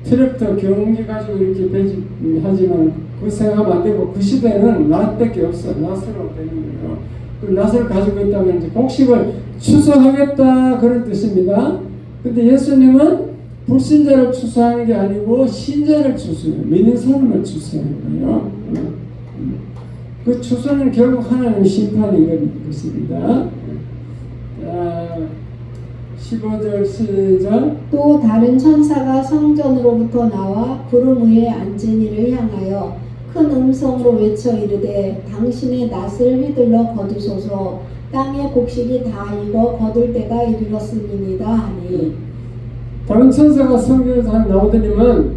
트랙터 경기 가지고 이렇게 베지 하지만 그 생각하면 안 되고 그 시대는 낫밖에 없어. 낫으로 베는 거예요. 그 낫을 가지고 있다면 이제 곡식을 추수하겠다 그런 뜻입니다. 근데 예수님은 불신자를 추수하는 게 아니고 신자를 추수해요. 믿는 사람을 추수하는 거예요. 그 추수는 결국 하나님 심판인 것입니다. 15절 시작. 또 다른 천사가 성전으로부터 나와 구름 위에 앉은 이를 향하여 큰 음성으로 외쳐 이르되 당신의 낫을 휘둘러 거두소서 땅의 곡식이 다 익어 거둘 때가 이르렀음이니이다 하니 다른 천사가 성경에서 나오더니만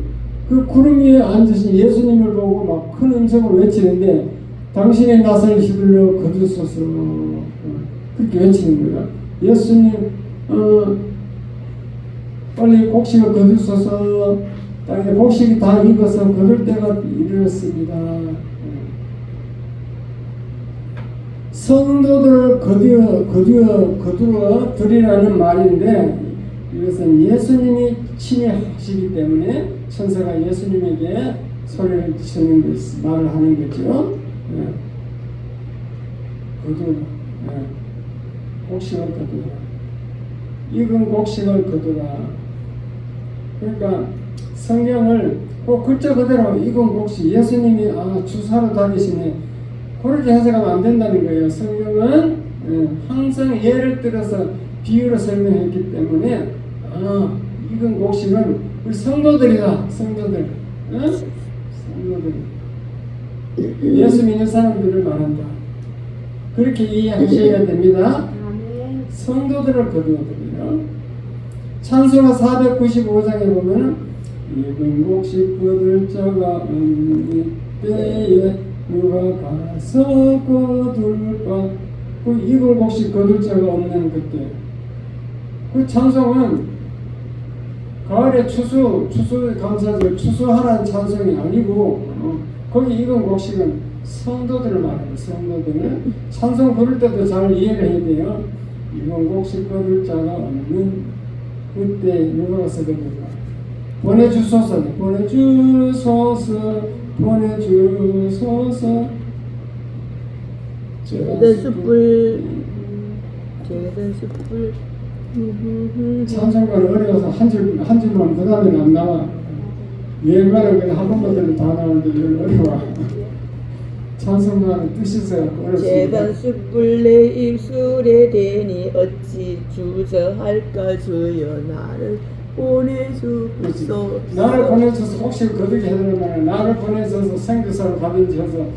그 구름 위에 앉으신 예수님을 보고 막 큰 음성으로 외치는데 당신의 낫을 휘둘러 거두소서 그렇게 외치는 거예요. 예수님 빨리 곡식을 거두소서 땅에 곡식이 다 익어서 거둘 때가 이르렀습니다. 성도들을 거두어 드리라는 말인데 이것은 예수님이 친히 하시기 때문에 천사가 예수님에게 소리를 지르는 것, 말을 하는 거죠. 곡식을 거두라. 익은 곡식을 거두라. 그러니까 성경을 꼭 글자 그대로 익은 곡식, 예수님이 주사로 다니시네. 그렇게 해석하면 안 된다는 거예요. 성경은 항상 예를 들어서 비유로 설명했기 때문에 익은 곡식은 우리 성도들이다. 성도들. 성도들. 예수 믿는 사람들을 말한다. 그렇게 이해하셔야 됩니다. 아멘. 성도들을 거두어드려요. 찬송가 495장에 보면 이건 곡식 거둘 자가 없는 이때에 누가 가서 거둘까. 그 이걸 곡식 거둘 자가 없는 그때. 그 찬송은 가을에 추수 감사절 추수하라는 찬송이 아니고 거기 이건 곡식은 성도들을 말해요. 성도들을 찬송 부를 때도 잘 이해를 해야 돼요. 이건 곡식 거둘 자가 없는 그때 누가 가서 거둘까. 보내주소서. 제단 숯불 찬송가를 어려워서 한 줄만 그 다음에는 안 나와. 예가는 그냥 한 번만 들으면 다 나오는데 이건 어려워. 찬송가는 뜻이 있어요. 제단 어렵습니다. 숯불 내 입술에 대니 어찌 주저할까. 주여 나를 보내주소서. 나를 보내줘서 혹시 거두게 해달라면 나를 보내줘서 생교사로 가든지 해서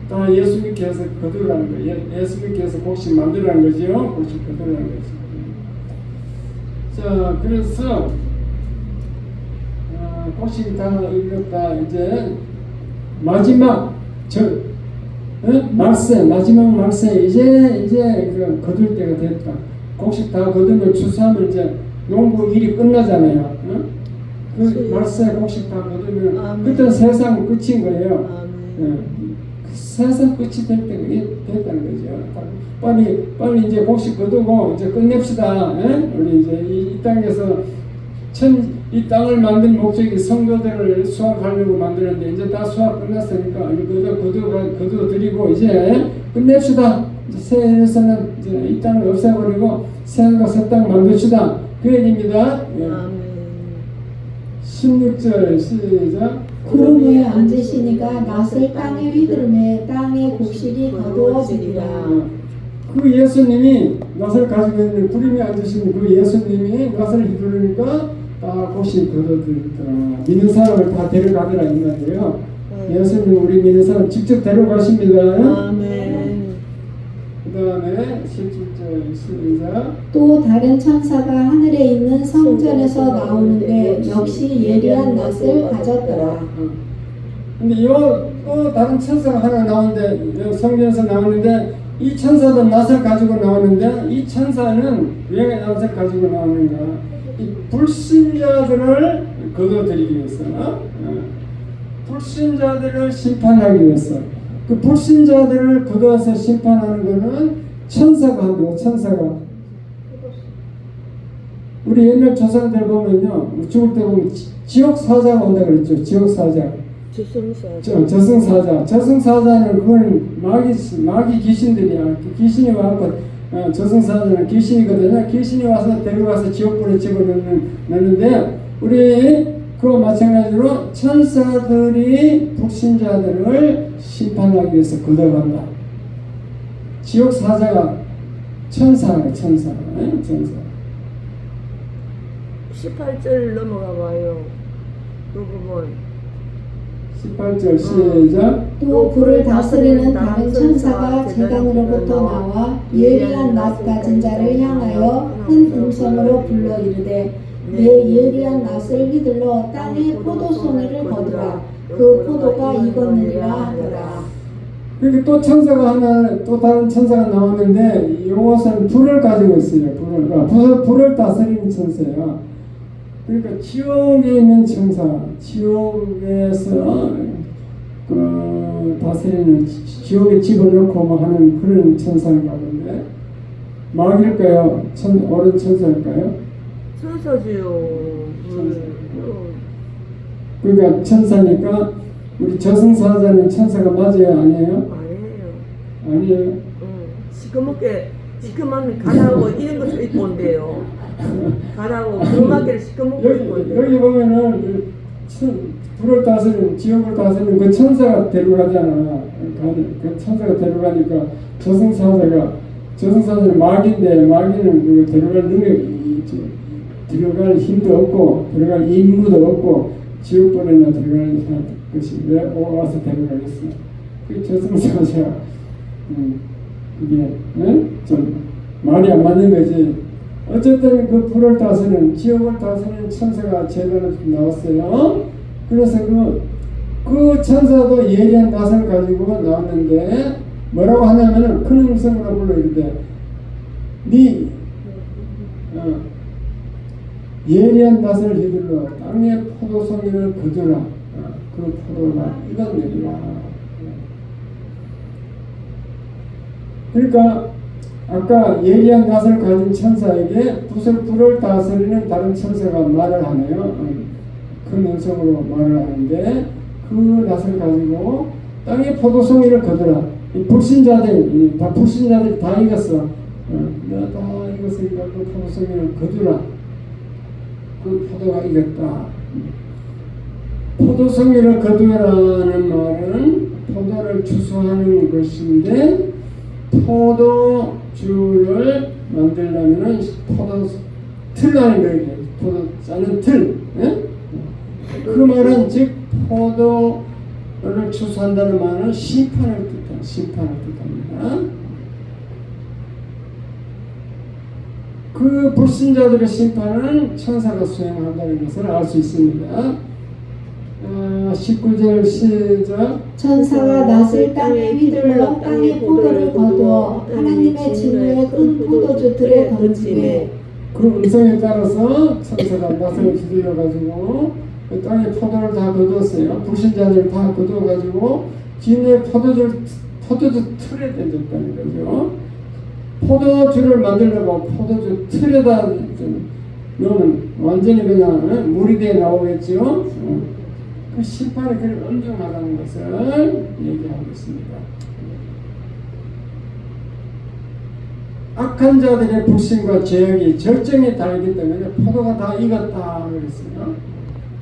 다 예수 믿게 해서 거두라는 거예요. 예수 믿게 해서 곡식 만들라는 거죠. 곡식 거두라는 거죠. 자, 그래서 곡식이 다 읽었다. 이제 마지막 마지막 말세 이제 그 거둘 때가 됐다. 곡식 다 거두면 추수하면 이제 농부 일이 끝나잖아요. 그 말세 곡식 다 거두면 그때 세상 끝인 거예요. 세상 끝이 될 때가 됐다는 거죠. 빨리 이제 곡식 거두고 이제 끝냅시다. 우리 이제 이 땅에서 이 땅을 만든 목적이 성도들을 수확하려고 만드는데 이제 다 수확 끝났으니까 거두 드리고 이제 끝냅시다. 이제 새해에서는 이제 이 땅을 없애버리고 새하늘과 새 땅 만듭시다. 그 얘기입니다. 16절 시작. 구름 위에 앉으시니까 낫을 땅에 휘두르매 땅의 곡식이 거두어지리라. 그 예수님이 낫을 가지고 있는 구름에 앉으신 그 예수님이 낫을 휘두르니까 다 곡식이 거두어지리라. 믿는 사람을 다 데려가더라 이 말이에요. 예수님 우리 믿는 사람 직접 데려가십니다. 아멘. 그 다음에 17절 시작. 또 다른 천사가 하늘에 있는 성전에서 나오는데 역시 예리한 낫을 가졌더라. 근데 또 다른 천사가 하나 나오는데 성전에서 나오는데 이 천사도 낫을 가지고 나오는데 이 천사는 왜 낫을 가지고 나오는가? 이 불신자들을 거둬들이기 위해서, 불신자들을 심판하기 위해서. 그 불신자들을 거둬서 심판하는 것은 천사가 한대요. 천사가. 우리 옛날 조상들 보면요, 죽을 때 보면 지옥 사자가 온다 그랬죠. 지옥 사자. 저승사자. 저승사자는 그건 마귀 귀신들이야. 귀신이 와서 저승사자는 귀신이거든요. 귀신이 와서 데려가서 지옥불에 집어넣는데 우리 그와 마찬가지로 천사들이 불신자들을 심판하기 위해서 거둬간다. 지옥 사자가 천사예요. 천사. 18절 넘어가 봐요. 그 부분. 18절 시작. 또 불을 다스리는 다른 천사가 제단으로부터 나와 예리한 낫 가진 자를 향하여 큰 음성으로 불러 이르되 내 예리한 낫을 휘둘러 땅에 포도송이를 거두라. 그 포도가 익었느니라 하더라. 그리고 또 천사가 또 다른 천사가 나왔는데 이것은 불을 가지고 있어요. 불을 다스리는 천사야. 그러니까 지옥에 있는 천사, 지옥에서 다스리는 지옥에 집어넣고 뭐 하는 그런 천사인가 본데 마귀일까요? 옳은 천사일까요? 천사지요. 그러니까 천사니까 우리 저승사자는 천사가 맞아요? 아니에요? 아니에요. 시커멓게 가라고 이런 것도 있고 온대요. 가라고 그마개를 시커멓게 있고 온대요. 여기 보면은 불을 다스리는 지옥을 다스리는 그 천사가 데려가잖아. 그 천사가 데려가니까 저승사자는 마귀인데 마귀는 데려갈 능력이 들어갈 힘도 없고 들어갈 임무도 없고 지옥불에나 들어갈 것이 왜 와서 데려가겠어? 그 저승사자 그게 좀 말이 안 맞는 거지. 어쨌든 그 불을 다스리는 지옥을 다스리는 천사가 제대로 나왔어요. 그래서 그 천사도 예리한 낯을 가지고 나왔는데 뭐라고 하냐면은 큰 음성으로 불러 이르되 예리한 낯을 휘둘러 땅의 포도송이를 거두라. 그 포도가 익었느니라. 그러니까 아까 예리한 낯을 가진 천사에게 불을 다스리는 다른 천사가 말을 하네요. 큰 음성으로 말을 하는데 그 낯을 가지고 땅의 포도송이를 거두라. 이 불신자들이 다 익었어. 내가 다 익었으니까 그 포도송이를 거두라. 그 포도가 익었다. 포도송이를 거두라는 말은 포도를 추수하는 것인데 포도주를 만들려면은 포도 틀라는 거예요. 포도 짜는 틀. 예? 그 말은 즉 포도를 추수한다는 말은 심판을 뜻합니다. 그 불신자들의 심판은 천사가 수행한다는 것을 알 수 있습니다. 19절 시작. 천사가 낯을 땅에 휘둘러 땅의 포도를 거두어 하나님의 진노의 큰 포도주 들에 던지매 그 음성에 따라서 천사가 낯을 휘둘러 가지고 그 땅의 포도를 다 거두었어요. 불신자들 다 거두어 가지고 진노의 포도주 틀에 던졌다는 거죠. 포도주를 만들려고 포도주 틀에다 넣으면 완전히 그냥 물이 되어 나오겠죠. 그 심판이 그렇게 엄중하다는 것을 얘기하고 있습니다. 악한 자들의 불신과 죄악이 절정에 달기 때문에 포도가 다 익었다 그랬어요.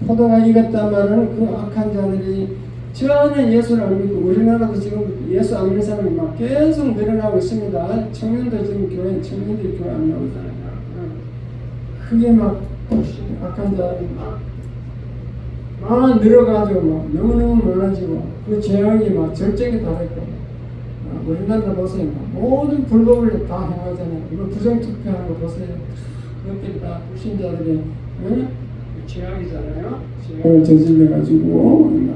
포도가 익었다 말은 그 악한 자들이 전혀 예수를 안 믿고 우리나라도 지금 예수 안 믿는 사람이 막 계속 늘어나고 있습니다. 청년들 지금 청년들이 교회 안 나오잖아요. 그게 막 악한 자들이 막 늘어가지고 막 너무너무 많아지고 그 죄악이 막 절정에 달했고 우리나라 보세요. 모든 불법을 다 행하잖아요. 이거 부정투표하는 거 보세요. 그것들이 다 불신자들의 죄악이잖아요. 죄악을 저질러가지고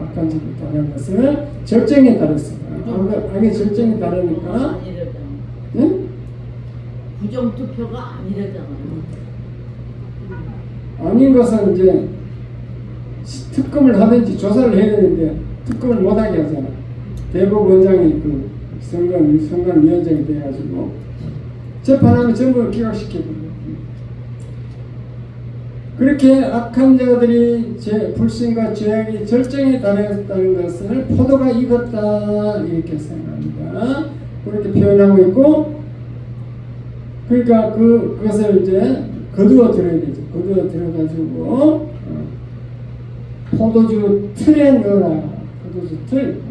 악한 짓을 당한 것을 절정에 달했어요. 악의 절정에 달하니까 응? 부정투표가 아니라잖아요. 아닌 것은 이제 특검을 하든지 조사를 해야 되는데 특검을 못하게 하잖아. 대법원장이 그 선관위원장이 돼가지고 재판하면 전부 기각시켜버려. 그렇게 악한 자들이 불신과 죄악이 절정에 달했다는 것을 포도가 익었다 이렇게 생각합니다. 그렇게 표현하고 있고, 그러니까 그것을 이제 거두어 들어야 되죠. 거두어 들어가지고 포도주 틀에 넣어라. 포도주 틀.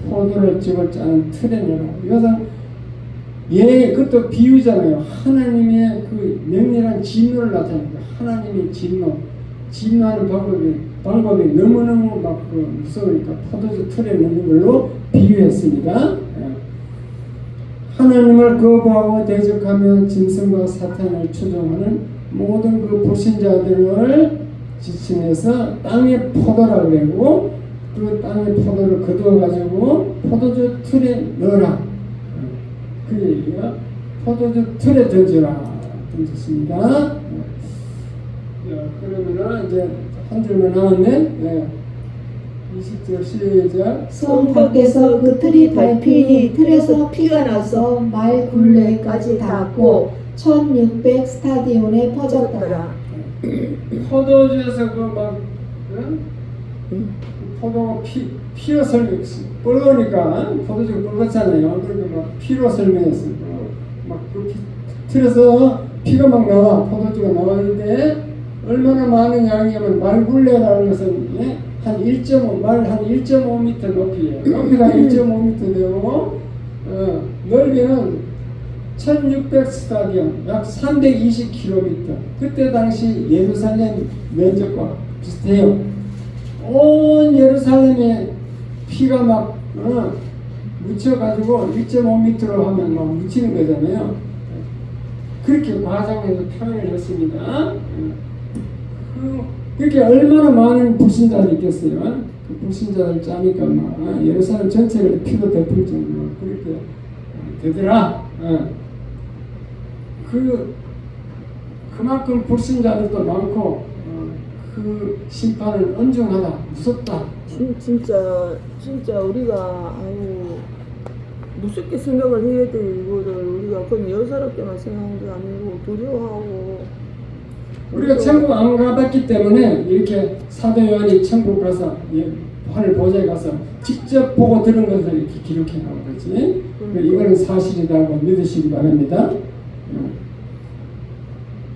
포도를 집을 짜는 틀에 넣어라. 이것은 그것도 비유잖아요. 하나님의 그 명렬한 진노를 나타냅니다. 하나님의 진노하는 방법이 너무너무 막 무서우니까 포도주 틀에 넣는 걸로 비유했습니다. 하나님을 거부하고 대적하며 짐승과 사탄을 추종하는 모든 그 불신자들을 지칭해서 땅의 포도라고 그러고, 그 땅의 포도를 거두어가지고 포도주 틀에 넣어라. 그 얘기가 포도주 틀에 던졌습니다. 그러면은 이제 한 줄만 나왔네. 20절 시작. 성 밖에서 그 틀이 밟히니 틀에서 피가 나서 말 굴레까지 닿고 1600 스타디온에 퍼졌더라. 포도주에서 포도가 피로 끓으니까 포도주가 끓었잖아요. 그러니까 막 피로 설명했어. 막그 틀에서 피가 막 나와. 포도주가 나왔는데 얼마나 많은 양이냐면 말굴레라는 것은 한 1.5m 높이에요. 높이가 1.5m 되고 넓이는 1600 스타디온, 약 320km. 그때 당시 예루살렘 면적과 비슷해요. 온 예루살렘에 피가 막 묻혀가지고 1.5m로 하면 막 묻히는 거잖아요. 그렇게 과장해서 표현을 했습니다. 그렇게 얼마나 많은 불신자들이 있겠어요. 그 불신자들 짜니까 막 예루살렘 전체를 피로 덮을 정도로 그렇게 되더라. 그만큼 불신자들도 많고 그 심판은 엄중하다, 무섭다. 진짜 우리가 무섭게 생각을 해야 돼. 이거를 우리가 그냥 여사롭게만 생각한 게 아니고 두려워하고. 우리가 천국 안 가봤기 때문에 이렇게 사도 요한이 천국 가서 하늘 보좌에 가서 직접 보고 들은 것을 이렇게 기록해 놓은 거지. 이거는 사실이라고 믿으시기 바랍니다.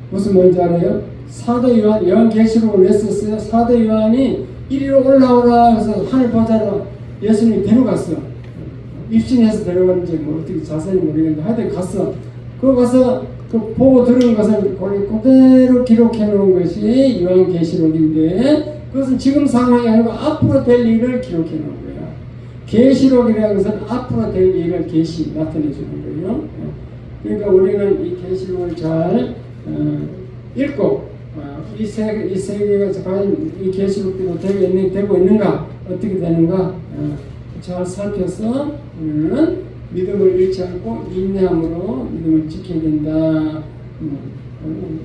무슨 말인지 알아요? 사도 요한, 요한계시록을 왜 썼어요? 사도 요한이 이리로 올라오라 해서 하늘 보좌로 예수님이 데려갔어. 입신해서 데려갔는지 뭐 어떻게 자세히 모르겠는데 하여튼 갔어. 그거 가서 그 보고 들은 것을 거기 그대로 기록해 놓은 것이 요한계시록인데 그것은 지금 상황이 아니고 앞으로 될 일을 기록해 놓은 거야. 계시록이라는 것은 앞으로 될 일을 나타내 주는 거예요. 그러니까 우리는 이 계시록을 잘 읽고 이 세계가 과연 이 계시록대로 되고 있는가 어떻게 되는가 잘 살펴서 우리는 믿음을 잃지 않고 인내함으로 믿음을 지켜야 된다.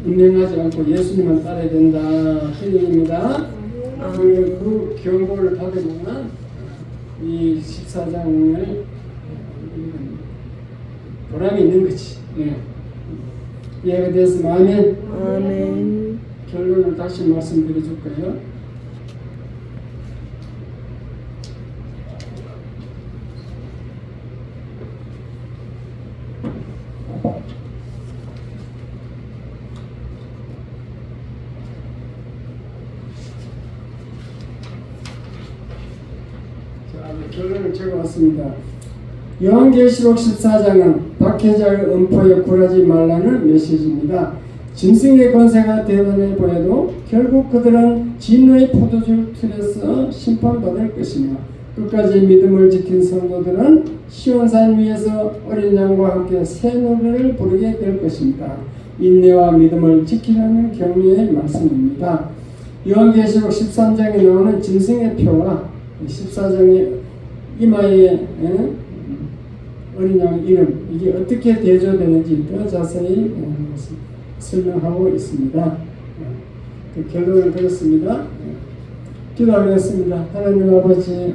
운행하지 않고 예수님만 따라야 된다. 그 얘기입니다. 그 경고를 받으면 이 14장을 보람이 있는 거지. 이해가 됐으면 아멘. 아멘. 결론을 다시 말씀드려 줄까요? 결론을 적어왔습니다. 요한계시록 14장은 박해자의 음포에 굴하지 말라는 메시지입니다. 짐승의 권세가 대단해 보여도 결국 그들은 진노의 포도주 틀에서 심판받을 것이며 끝까지 믿음을 지킨 성도들은 시온산 위에서 어린 양과 함께 새 노래를 부르게 될 것입니다. 인내와 믿음을 지키라는 격려의 말씀입니다. 요한계시록 13장에 나오는 짐승의 표와 14장의 이마에 어린 양 이름 이게 어떻게 대조되는지 더 자세히 설명하고 있습니다. 결론을 드렸습니다. 기도하겠습니다. 하나님 아버지